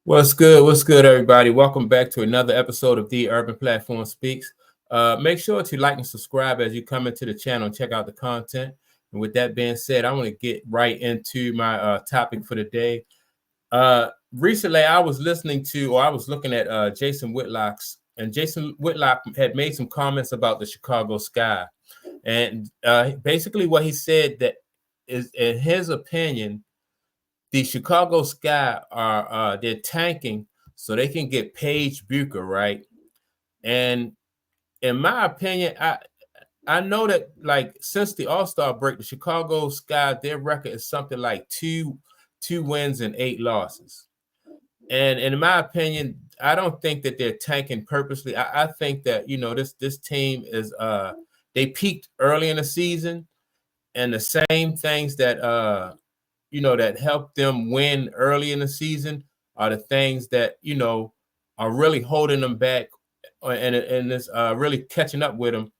What's good? What's good, everybody? Welcome back to another episode of The Urban Platform Speaks. Make sure to like and subscribe as you come into the channel and check out the content. And with that being said, I want to get right into my topic for the day. Recently, I was looking at Jason Whitlock's, and Jason Whitlock had made some comments about the Chicago Sky. And basically, what he said that is, in his opinion, the Chicago Sky are they're tanking so they can get Paige Bueker, right? And in my opinion, I know that like since the All-Star break, the Chicago Sky, their record is something like two wins and 8 losses. And in my opinion, I don't think that they're tanking purposely. I think that this team is they peaked early in the season, and the same things that that helped them win early in the season are the things that are really holding them back, and it's really catching up with them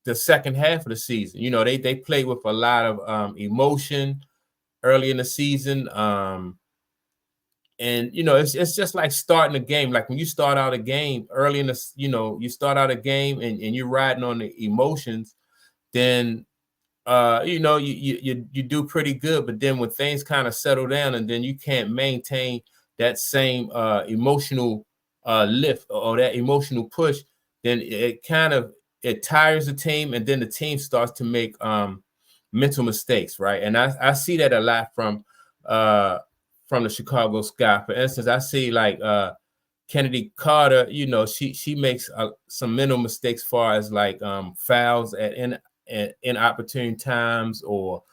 the second half of the season. They played with a lot of emotion early in the season, and it's just like starting a game. Like when you start out a game early in the, you start out a game and you're riding on the emotions, then you do pretty good, but then when things kind of settle down and then you can't maintain that same emotional lift or that emotional push, then it tires the team, and then the team starts to make mental mistakes, right? And I see that a lot from the Chicago Sky. For instance, I see like Kennedy Carter, she makes some mental mistakes as far as like fouls at inopportune times, or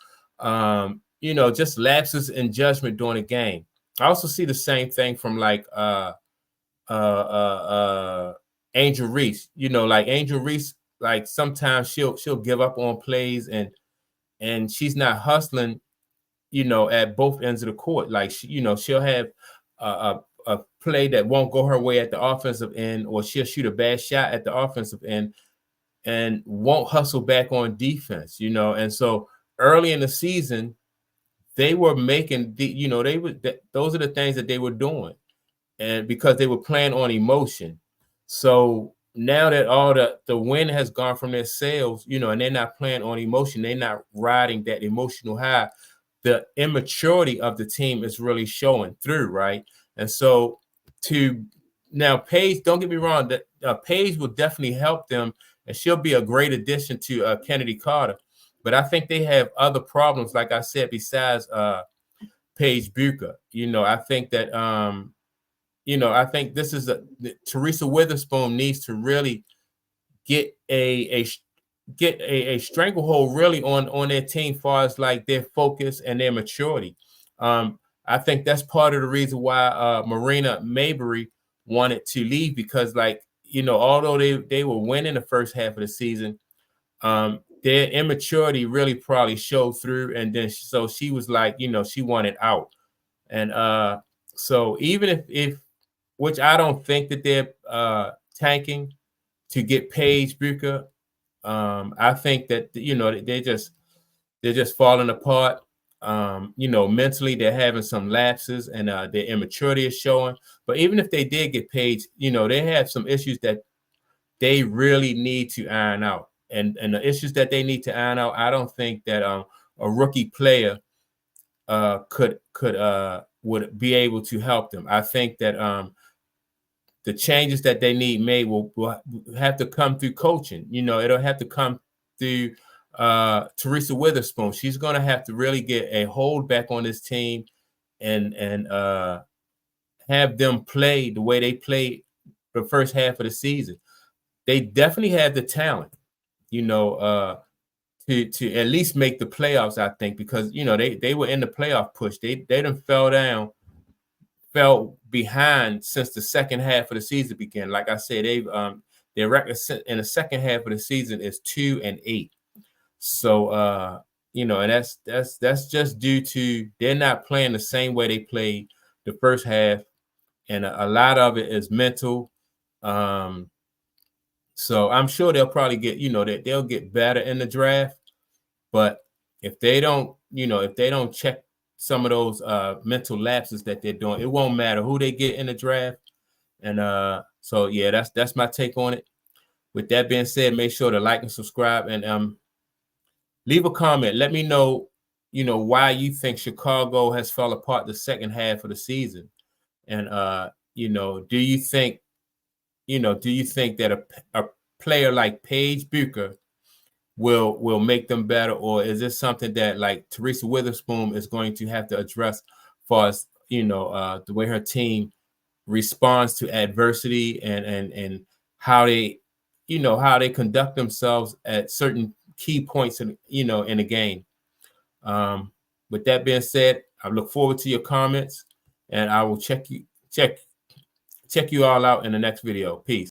just lapses in judgment during the game. I also see the same thing from like Angel Reese. Like Angel Reese, like sometimes she'll give up on plays, and she's not hustling, at both ends of the court. Like she'll have a play that won't go her way at the offensive end, or she'll shoot a bad shot at the offensive end and won't hustle back on defense, And so early in the season, they were making those are the things that they were doing, and because they were playing on emotion. So now that all the wind has gone from their sails, and they're not playing on emotion, they're not riding that emotional high, the immaturity of the team is really showing through, right? And so now Paige, don't get me wrong, that Paige will definitely help them, and she'll be a great addition to Kennedy Carter. But I think they have other problems, like I said, besides Paige Bueker. I think that I think this is Teresa Witherspoon needs to really get a stranglehold really on their team, far as like their focus and their maturity. I think that's part of the reason why Marina Mabury wanted to leave, because like although they were winning the first half of the season, their immaturity really probably showed through, and then so she was like, she wanted out. And so even if which I don't think that they're tanking to get Paige Bueker, I think that they're just falling apart. Mentally they're having some lapses, and their immaturity is showing. But even if they did get Paige, they have some issues that they really need to iron out. And the issues that they need to iron out, I don't think that a rookie player would be able to help them. I think that the changes that they need made will have to come through coaching. It'll have to come through Teresa Witherspoon. She's going to have to really get a hold back on this team, and have them play the way they played the first half of the season. They definitely have the talent, to at least make the playoffs, I think, because they were in the playoff push. They done fell behind since the second half of the season began. Like I said, they've their record in the second half of the season is 2-8. So and that's just due to they're not playing the same way they played the first half, and a lot of it is mental. So I'm sure they'll probably get, they'll get better in the draft. But if they don't, if they don't check some of those mental lapses that they're doing. It won't matter who they get in the draft. And so yeah, that's my take on it. With that being said, make sure to like and subscribe, and leave a comment. Let me know, why you think Chicago has fell apart the second half of the season. And do you think that a player like Paige Bueker will make them better, or is this something that like Teresa Witherspoon is going to have to address for us, the way her team responds to adversity and how they conduct themselves at certain key points in the game. With that being said, I look forward to your comments, and I will check you all out in the next video. Peace.